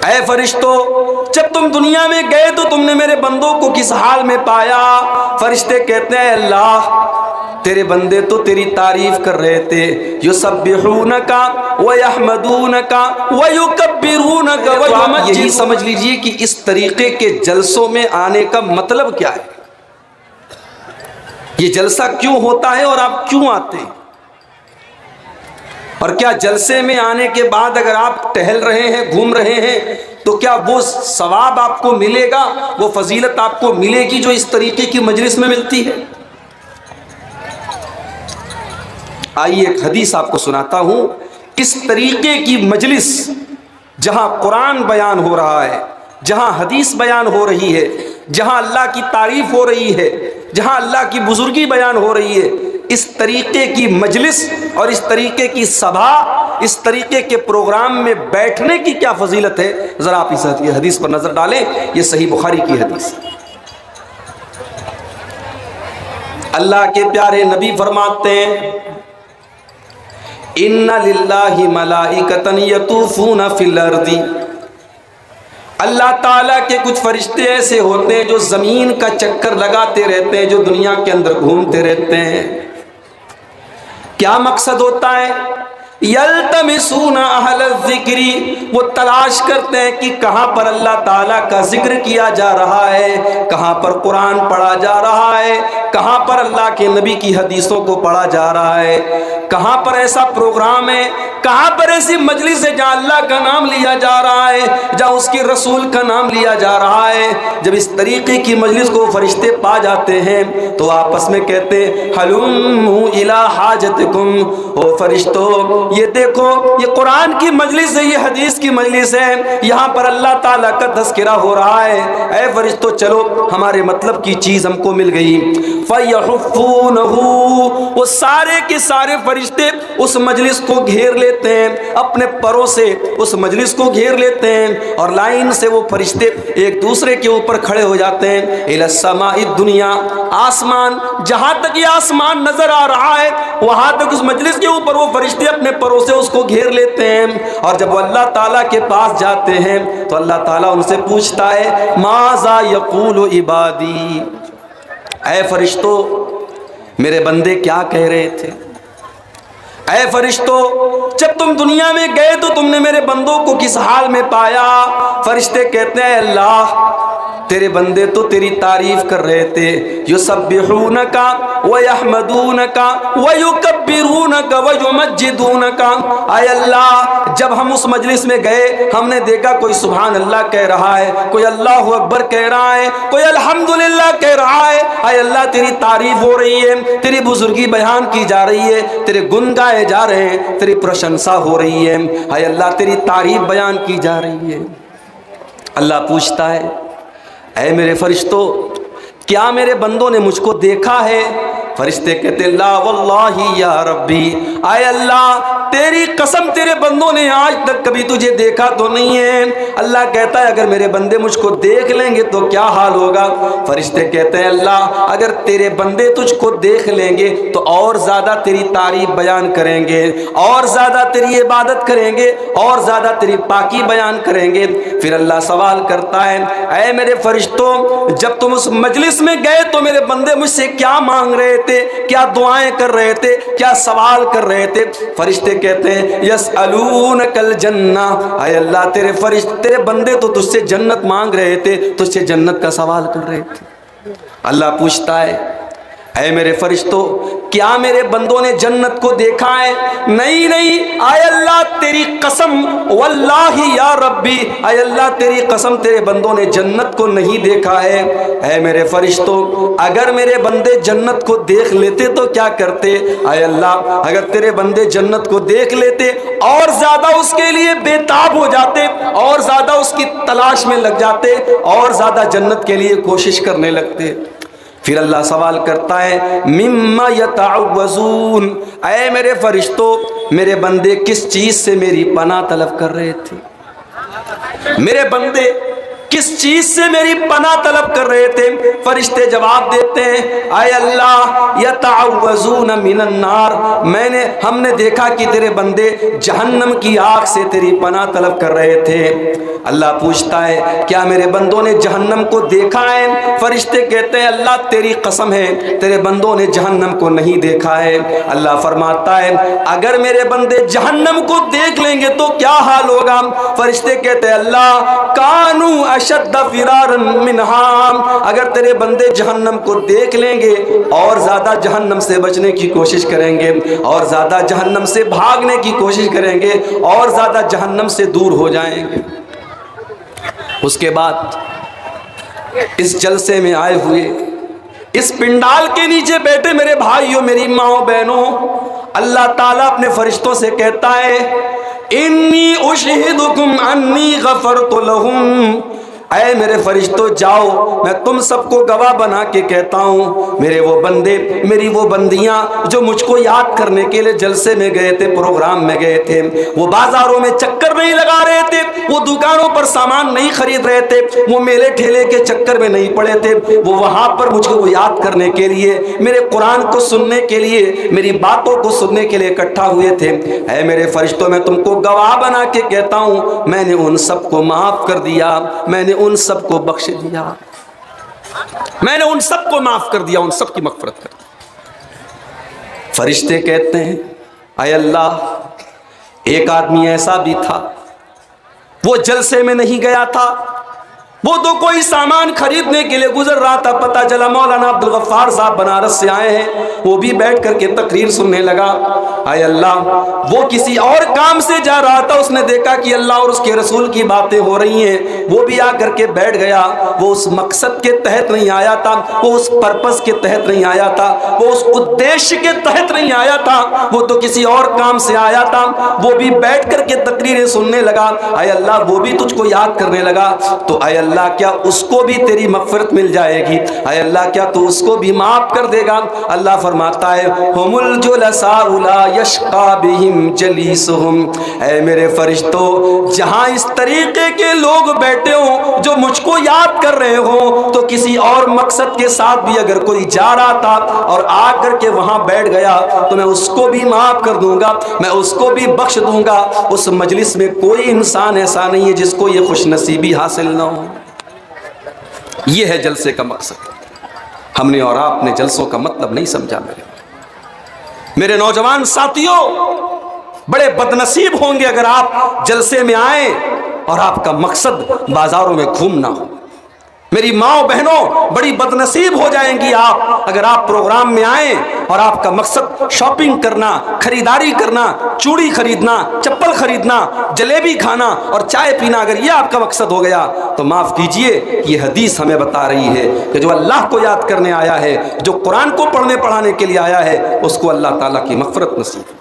اے فرشتوں جب تم دنیا میں گئے تو تم نے میرے بندوں کو کس حال میں پایا؟ فرشتے کہتے ہیں اللہ تیرے بندے تو تیری تعریف کر رہے تھے، یسبحونک ویحمدونک ویکبرونک ویمجدونک۔ یہی سمجھ لیجئے کہ اس طریقے کے جلسوں میں آنے کا مطلب کیا ہے، یہ جلسہ کیوں ہوتا ہے اور آپ کیوں آتے ہیں، اور کیا جلسے میں آنے کے بعد اگر آپ ٹہل رہے ہیں گھوم رہے ہیں تو کیا وہ ثواب آپ کو ملے گا، وہ فضیلت آپ کو ملے گی جو اس طریقے کی مجلس میں ملتی ہے؟ آئیے ایک حدیث آپ کو سناتا ہوں، اس طریقے کی مجلس جہاں قرآن بیان ہو رہا ہے، جہاں حدیث بیان ہو رہی ہے، جہاں اللہ کی تعریف ہو رہی ہے، جہاں اللہ کی بزرگی بیان ہو رہی ہے، اس طریقے کی مجلس اور اس طریقے کی سبھا، اس طریقے کے پروگرام میں بیٹھنے کی کیا فضیلت ہے، ذرا آپ اس حدیث پر نظر ڈالیں۔ یہ صحیح بخاری کی حدیث ہے۔ اللہ کے پیارے نبی فرماتے ہیں ان للہ ملائکۃ یطوفون فی الارض، اللہ تعالیٰ کے کچھ فرشتے ایسے ہوتے ہیں جو زمین کا چکر لگاتے رہتے ہیں، جو دنیا کے اندر گھومتے رہتے ہیں۔ کیا مقصد ہوتا ہے؟ یلتمسون اہل الذکر، وہ تلاش کرتے ہیں کہ کہاں پر اللہ تعالیٰ کا ذکر کیا جا رہا ہے، کہاں پر قرآن پڑھا جا رہا ہے، کہاں پر اللہ کے نبی کی حدیثوں کو پڑھا جا رہا ہے، کہاں پر ایسا پروگرام ہے، کہاں پر ایسی مجلس ہے جہاں اللہ کا نام لیا جا رہا ہے، جہاں اس کے رسول کا نام لیا جا رہا ہے۔ جب اس طریقے کی مجلس کو فرشتے پا جاتے ہیں تو آپس میں کہتے ہیں ہلموا الی حاجتکم، او فرشتوں یہ دیکھو یہ قرآن کی مجلس ہے، یہ حدیث کی مجلس ہے، یہاں پر اللہ تعالیٰ کا تذکرہ ہو رہا ہے، اے فرشتوں چلو ہمارے مطلب کی چیز ہم کو مل گئی۔ فَيَحُفُّونَهُ، وہ سارے کے سارے فرشتے اس مجلس کو گھیر لیتے ہیں، اپنے پروں سے اس مجلس کو گھیر لیتے ہیں، اور لائن سے وہ فرشتے ایک دوسرے کے اوپر کھڑے ہو جاتے ہیں۔ اِلَى السَّمَاءِ الدُّنْيَا، آسمان، جہاں تک یہ آسمان نظر آ رہا ہے وہاں تک اس مجلس کے اوپر وہ فرشتے اپنے پروں سے اس کو گھیر لیتے ہیں، اور جب وہ اللہ تعالیٰ کے پاس جاتے ہیں تو اللہ تعالیٰ ان سے پوچھتا ہے ماذا یقول عبادی، اے فرشتوں میرے بندے کیا کہہ رہے تھے؟ اے فرشتوں جب تم دنیا میں گئے تو تم نے میرے بندوں کو کس حال میں پایا؟ فرشتے کہتے ہیں اللہ تیرے بندے تو تیری تعریف کر رہے تھے، یسبحونک ویحمدونک ویکبرونک ویمجدونک۔ اے اللہ جب ہم اس مجلس میں گئے ہم نے دیکھا کوئی سبحان اللہ کہہ رہا ہے، کوئی اللہ اکبر کہہ رہا ہے، کوئی الحمدللہ کہہ رہا ہے۔ اے اللہ تیری تعریف ہو رہی ہے، تیری بزرگی بیان کی جا رہی ہے، تیرے گن گائے جا رہے ہیں، تیری پرشنسا ہو رہی ہے، اے اللہ تیری تعریف بیان کی جا رہی ہے۔ اللہ پوچھتا ہے اے میرے فرشتوں کیا میرے بندوں نے مجھ کو دیکھا ہے؟ فرشتے کہتے ہیں لا واللہ یا ربی، اے اللہ تیری قسم تیرے بندوں نے آج تک کبھی تجھے دیکھا تو نہیں ہے۔ اللہ کہتا ہے اگر میرے بندے مجھ کو دیکھ لیں گے تو کیا حال ہوگا؟ فرشتے کہتے ہیں اللہ اگر تیرے بندے تجھ کو دیکھ لیں گے تو اور زیادہ تیری تعریف بیان کریں گے، اور زیادہ تیری عبادت کریں گے، اور زیادہ تیری پاکی بیان کریں گے۔ پھر اللہ سوال کرتا ہے اے میرے فرشتوں جب تم اس مجلس میں گئے تو میرے بندے مجھ سے کیا مانگ رہے تھے، کیا دعائیں کر رہے تھے، کیا سوال کر رہے تھے؟ فرشتے کہتے ہیں یسألونک الجنہ، اے اللہ تیرے بندے تو تجھ سے جنت مانگ رہے تھے، تجھ سے جنت کا سوال کر رہے تھے۔ اللہ پوچھتا ہے اے میرے فرشتوں کیا میرے بندوں نے جنت کو دیکھا ہے؟ نہیں نہیں، اے اللہ تیری قسم واللہ یا ربی، اے اللہ تیری قسم تیرے بندوں نے جنت کو نہیں دیکھا ہے۔ اے میرے فرشتوں اگر میرے بندے جنت کو دیکھ لیتے تو کیا کرتے؟ اے اللہ اگر تیرے بندے جنت کو دیکھ لیتے اور زیادہ اس کے لیے بےتاب ہو جاتے، اور زیادہ اس کی تلاش میں لگ جاتے، اور زیادہ جنت کے لیے کوشش کرنے لگتے۔ پھر اللہ سوال کرتا ہے مما یتعوذون، اے میرے فرشتوں میرے بندے کس چیز سے میری پناہ طلب کر رہے تھے؟ میرے بندے کس چیز سے میری پناہ طلب کر رہے تھے؟ فرشتے جواب دیتے ہیں اے اللہ یتعوذون من النار، ہم نے دیکھا کہ تیرے بندے جہنم کی آگ سے تیری پناہ طلب کر رہے تھے۔ اللہ پوچھتا ہے کیا میرے بندوں نے جہنم کو دیکھا ہے؟ فرشتے کہتے ہیں اللہ تیری قسم ہے تیرے بندوں نے جہنم کو نہیں دیکھا ہے۔ اللہ فرماتا ہے اگر میرے بندے جہنم کو دیکھ لیں گے تو کیا حال ہوگا؟ فرشتے کہتے ہیں اللہ کانو اشد فرارا منہا، اگر تیرے بندے جہنم کو دیکھ لیں گے اور زیادہ جہنم سے بچنے کی کوشش کریں گے، اور زیادہ جہنم سے بھاگنے کی کوشش کریں گے، اور زیادہ جہنم سے دور ہو جائیں گے۔ اس کے بعد اس جلسے میں آئے ہوئے، اس پنڈال کے نیچے بیٹھے میرے بھائیوں، میری ماں بہنوں، اللہ تعالیٰ اپنے فرشتوں سے کہتا ہے انی اشہدکم انی غفرت لہم، اے میرے فرشتوں جاؤ میں تم سب کو گواہ بنا کے کہتا ہوں میرے وہ بندے، میری وہ بندیاں جو مجھ کو یاد کرنے کے لیے جلسے میں گئے تھے، پروگرام میں گئے تھے، وہ بازاروں میں چکر نہیں لگا رہے تھے، وہ دکانوں پر سامان نہیں خرید رہے تھے، وہ میلے ٹھیلے کے چکر میں نہیں پڑے تھے، وہ وہاں پر مجھ کو یاد کرنے کے لیے، میرے قرآن کو سننے کے لیے، میری باتوں کو سننے کے لیے اکٹھا ہوئے تھے۔ اے میرے فرشتوں میں تم کو گواہ بنا کے کہتا ہوں میں نے ان سب کو معاف کر دیا، میں نے ان سب کو بخش دیا، میں نے ان سب کو معاف کر دیا، ان سب کی مغفرت کر دی۔ فرشتے کہتے ہیں اے اللہ ایک آدمی ایسا بھی تھا وہ جلسے میں نہیں گیا تھا، وہ تو کوئی سامان خریدنے کے لیے گزر رہا تھا، پتہ چلا مولانا عبدالغفار صاحب بنارس سے آئے ہیں، وہ بھی بیٹھ کر کے تقریر سننے لگا۔ اے اللہ وہ کسی اور کام سے جا رہا تھا، اس نے دیکھا کہ اللہ اور اس کے رسول کی باتیں ہو رہی ہیں، وہ بھی آ کر کے بیٹھ گیا۔ وہ اس مقصد کے تحت نہیں آیا تھا، وہ اس پرپس کے تحت نہیں آیا تھا، وہ اس ادیشیہ کے تحت نہیں آیا تھا، وہ تو کسی اور کام سے آیا تھا، وہ بھی بیٹھ کر کے تقریریں سننے لگا۔ اے اللہ وہ بھی تجھ کو یاد کرنے لگا، تو اے اللہ کیا اس کو بھی تیری مغفرت مل جائے گی؟ اے اللہ کیا تو اس کو بھی معاف کر دے گا؟ اللہ فرماتا ہے ہم الجلساء لا یشقی بہم جلیسہم، اے میرے فرشتوں جہاں اس طریقے کے لوگ بیٹھے ہوں جو مجھ کو یاد کر رہے ہوں، تو کسی اور مقصد کے ساتھ بھی اگر کوئی جا رہا تھا اور آ کر کے وہاں بیٹھ گیا تو میں اس کو بھی معاف کر دوں گا، میں اس کو بھی بخش دوں گا۔ اس مجلس میں کوئی انسان ایسا نہیں ہے جس کو یہ خوش نصیبی حاصل نہ ہو۔ یہ ہے جلسے کا مقصد۔ ہم نے اور آپ نے جلسوں کا مطلب نہیں سمجھا۔ میرے نوجوان ساتھیوں بڑے بدنصیب ہوں گے اگر آپ جلسے میں آئیں اور آپ کا مقصد بازاروں میں گھومنا ہو۔ میری ماں بہنوں بڑی بدنصیب ہو جائیں گی آپ اگر آپ پروگرام میں آئیں اور آپ کا مقصد شاپنگ کرنا، خریداری کرنا، چوڑی خریدنا، چپل خریدنا، جلیبی کھانا اور چائے پینا، اگر یہ آپ کا مقصد ہو گیا تو معاف کیجئے یہ حدیث ہمیں بتا رہی ہے کہ جو اللہ کو یاد کرنے آیا ہے، جو قرآن کو پڑھنے پڑھانے کے لیے آیا ہے، اس کو اللہ تعالیٰ کی مغفرت نصیب۔